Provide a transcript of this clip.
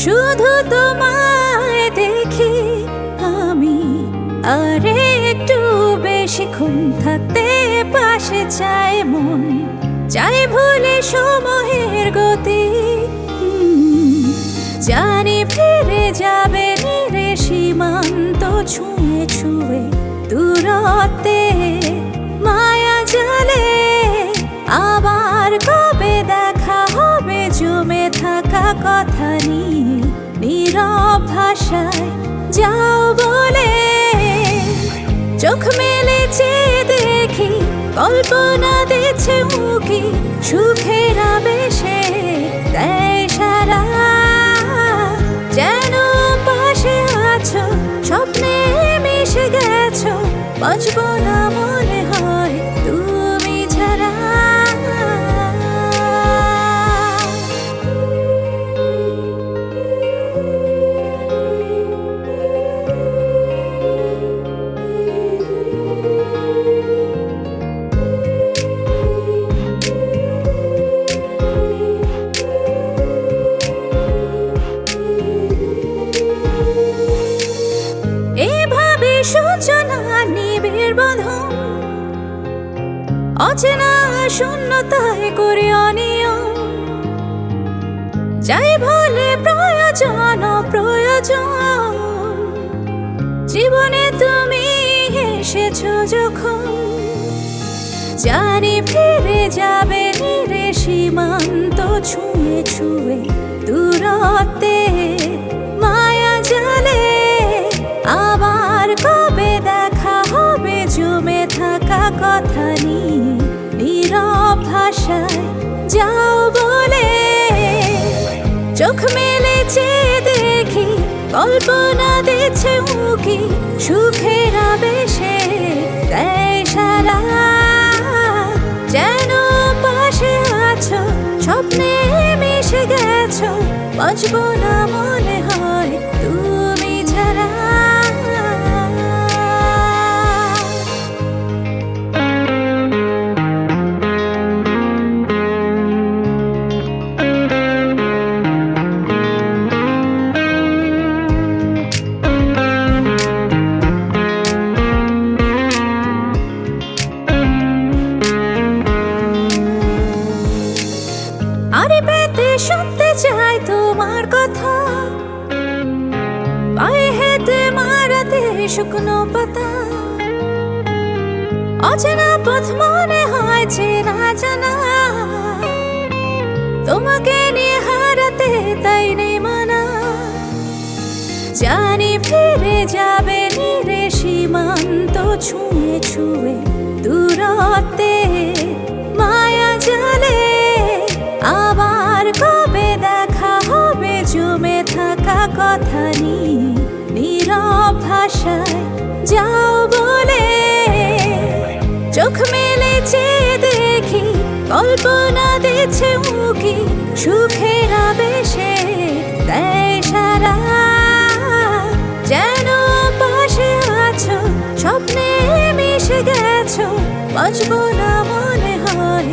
শুধু তোমায় দেখি আমি, আরে একটু বেশিক্ষণ থাকতে পাশে চায় মন, চাই ভুলে সময়ের গতি। জানি ফিরে যাবে নিরে সীমান্ত ছুঁয়ে ছুঁয়ে দূরত্বে মায়া জালে। আবার কবে দেখা হবে জমে থাকা কথা নিয়ে নীরব ভাষায় যাও বলে। চোখ মেলে চেয়ে দেখি কল্পনা দিচ্ছে মুখি, সুখের আবেশে দেয় সারা। যেন পাশে আছো, স্বপ্নে মিশে গেছো, বাঁচব না মনে হয় তুমি ছাড়া। এভাবে সূচনা নিবিড় বাঁধন, অচেনা শূন্যতায় করে অনিয়ম। যাই ভুলে প্রয়োজন অপ্রয়োজন, জীবনে তুমি এসেছো যখন। জানি ফিরে যাবে নিরে সীমান্ত ছুঁয়ে ছুঁয়ে দূরত্বে মায়া জালে। আবার কবে দেখা হবে জমে থাকা কথা নিয়ে নীরব ভাষায় যাও বলে। চোখ মেলে চেয়ে দেখি কল্পনা দিচ্ছে মুখি, সুখের আবেশে দেয় সারা। যেন পাশে আছো, স্বপ্নে মিশে গেছো, বাঁচব না মনে হয় তুমি ছাড়া। আরে পেতে শুনতে চাই তোমার কথা, পায়ে হেঁটে মারাতে শুকনো পাতা। অচেনা পথ মনে হয় চেনা জানা, তোমাকে নিয়ে হারাতে তাই নেই মানা। জানি ফিরে যাবে নিরে সীমান্ত ছুঁয়ে ছুঁয়ে দূরত্বে মায়া জালে। আবার কবে দেখা হবে জমে থাকা কথা নিয়ে নীরব ভাষায় যাও বলে। চোখ মেলে চেয়ে দেখি কল্পনা দিচ্ছে মুখি, সুখের আবেশে দেয় সারা। যেন পাশে আছো, স্বপ্নে মিশে গেছো, বাঁচব না মনে হয়